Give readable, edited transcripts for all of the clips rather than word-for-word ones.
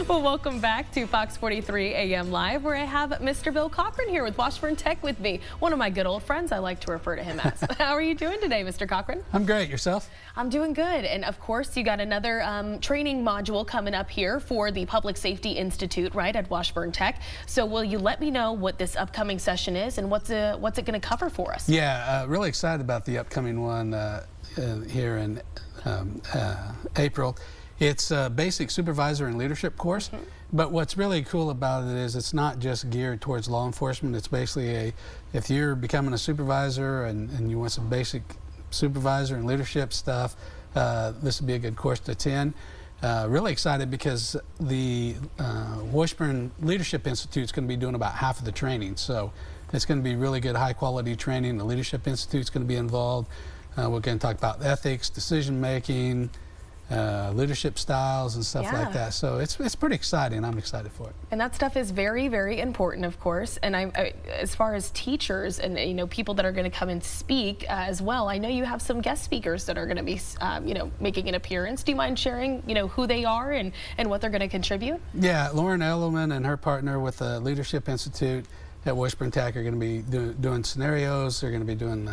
Well, welcome back to Fox 43 AM Live, where I have Mr. Bill Cochran here with Washburn Tech with me. One of my good old friends, I like to refer to him as. How are you doing today, Mr. Cochran? I'm great. Yourself? I'm doing good. And of course, you got another training module coming up here for the Public Safety Institute, right, at Washburn Tech. So will you let me know what this upcoming session is and what's it going to cover for us? Yeah, really excited about the upcoming one here in April. It's a basic supervisor and leadership course, but what's really cool about it is it's not just geared towards law enforcement. It's basically if you're becoming a supervisor and you want some basic supervisor and leadership stuff, this would be a good course to attend. Really excited because the Washburn Leadership Institute is going to be doing about half of the training, so it's going to be really good, high quality training. The Leadership Institute is going to be involved. We're going to talk about ethics, decision making, leadership styles and stuff like that. So it's pretty exciting. I'm excited for it. And that stuff is very, very important, of course. And as far as teachers and people that are going to come and speak as well, I know you have some guest speakers that are going to be making an appearance. Do you mind sharing who they are and what they're going to contribute? Yeah, Lauren Ellerman and her partner with the Leadership Institute at Washburn Tech are going to be doing scenarios. They're going to be doing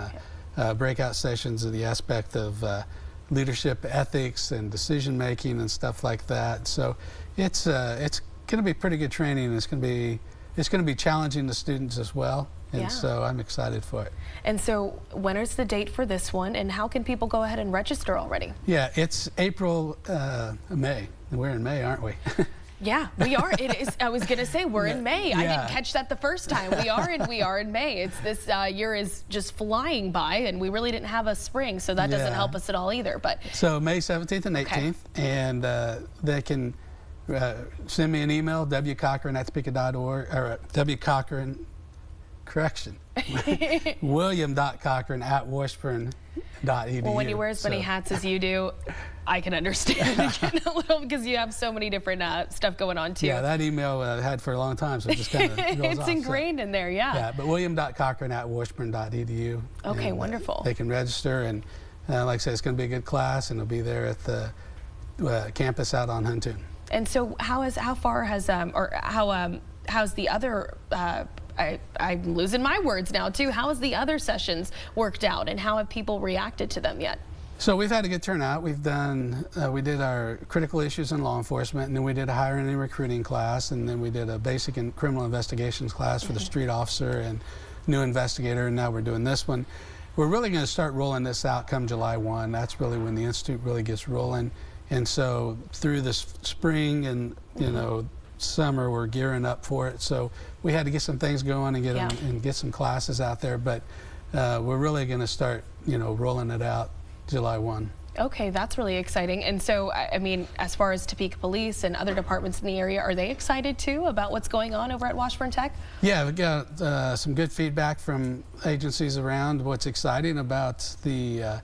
breakout sessions of the aspect of leadership ethics and decision making and stuff like that. So it's going to be pretty good training. It's going to be challenging the students as well. And so I'm excited for it. And so when is the date for this one, and how can people go ahead and register already? Yeah, it's April, May. We're in May, aren't we? Yeah, we are. It is. I was going to say we're in May. I didn't catch that the first time. We are in May. It's this year is just flying by, and we really didn't have a spring, so that doesn't help us at all either. But so May 17th and 18th, and they can send me an email, wcochran@topeka.org, or wcochran, correction, william.cochran@washburn.edu. Well, when you wear as many hats as you do, I can understand again a little, because you have so many different stuff going on too. Yeah, that email I had for a long time, so it just kind of goes it's off, ingrained in there, Yeah, but william.cochran@washburn.edu. Okay, wonderful. They can register, and like I said, it's going to be a good class, and it'll be there at the campus out on Huntoon. And so how's the other I'm losing my words now too. How has the other sessions worked out, and how have people reacted to them yet? So we've had a good turnout. We've done, we did our critical issues in law enforcement, and then we did a hiring and recruiting class, and then we did a basic and criminal investigations class for the street officer and new investigator, and now we're doing this one. We're really going to start rolling this out come July 1. That's really when the Institute really gets rolling. And so through this spring and, summer, we're gearing up for it. So we had to get some things going and get some classes out there, but we're really going to start, rolling it out July 1. Okay, that's really exciting. And so, I mean, as far as Topeka Police and other departments in the area, are they excited too about what's going on over at Washburn Tech? Yeah, we got some good feedback from agencies around. What's exciting about the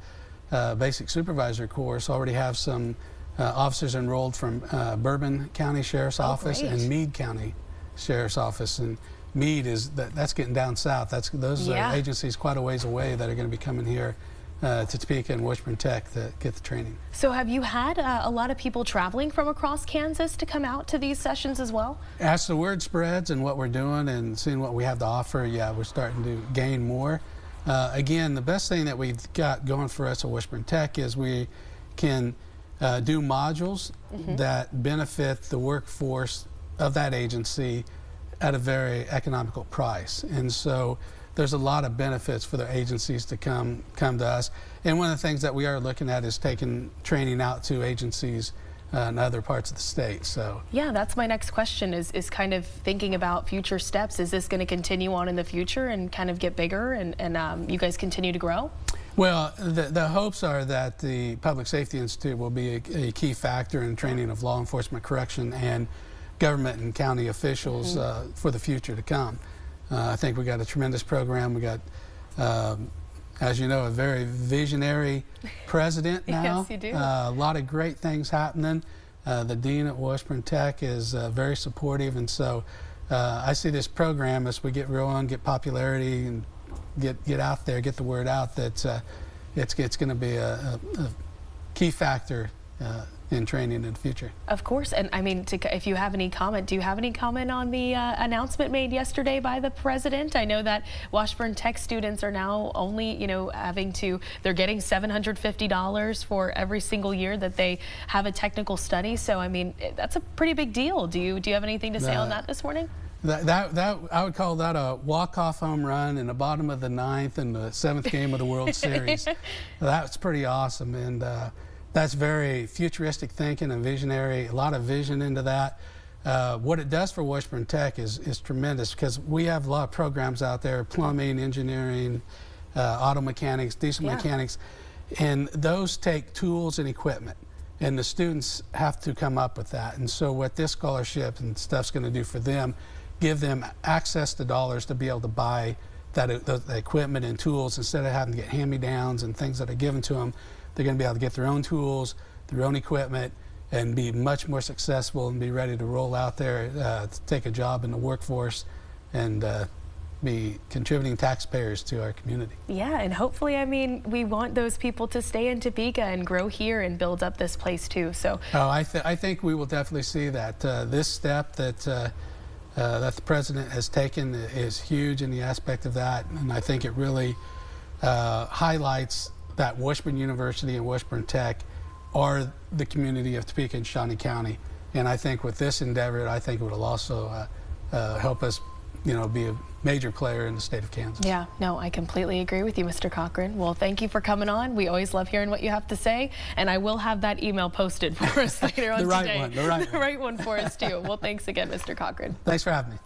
basic supervisor course, already have some officers enrolled from Bourbon County Sheriff's Office and Meade County Sheriff's Office. And Meade that's getting down south. Those are agencies quite a ways away that are going to be coming here to Topeka and Washburn Tech to get the training. So have you had a lot of people traveling from across Kansas to come out to these sessions as well? As the word spreads and what we're doing and seeing what we have to offer, we're starting to gain more. Again, the best thing that we've got going for us at Washburn Tech is we can do modules that benefit the workforce of that agency at a very economical price. And so there's a lot of benefits for the agencies to come to us. And one of the things that we are looking at is taking training out to agencies in other parts of the state. So yeah, that's my next question is kind of thinking about future steps. Is this going to continue on in the future and kind of get bigger and you guys continue to grow? Well, the hopes are that the Public Safety Institute will be a key factor in training of law enforcement, correction, and government and county officials for the future to come. I think we got a tremendous program. We got, as you know, a very visionary president now. Yes, you do. A lot of great things happening. The dean at Washburn Tech is very supportive, and so I see this program as we get rolling, get popularity, and get out there, get the word out that it's going to be a key factor in training in the future. Of course, and I mean, if you have any comment, do you have any comment on the announcement made yesterday by the president? I know that Washburn Tech students are now only, they're getting $750 for every single year that they have a technical study. So, I mean, that's a pretty big deal. Do you have anything to say on that this morning? That I would call that a walk-off home run in the bottom of the ninth in the 7th game of the World Series. That's pretty awesome, and that's very futuristic thinking and visionary. A lot of vision into that. What it does for Washburn Tech is tremendous, because we have a lot of programs out there: plumbing, engineering, auto mechanics, diesel mechanics, and those take tools and equipment. And the students have to come up with that. And so what this scholarship and stuff's going to do for them, give them access to dollars to be able to buy that equipment and tools, instead of having to get hand-me-downs and things that are given to them. They're going to be able to get their own tools, their own equipment, and be much more successful and be ready to roll out there, to take a job in the workforce, and be contributing taxpayers to our community. Yeah, and hopefully, I mean, we want those people to stay in Topeka and grow here and build up this place too. So, I think we will definitely see that. This step that the president has taken is huge in the aspect of that, and I think it really highlights that Washburn University and Washburn Tech are the community of Topeka and Shawnee County. And I think with this endeavor, I think it will also help us, be a major player in the state of Kansas. Yeah, no, I completely agree with you, Mr. Cochran. Well, thank you for coming on. We always love hearing what you have to say, and I will have that email posted for us later on the right today. one, the right one. The right one for us too. Well, thanks again, Mr. Cochran. Thanks for having me.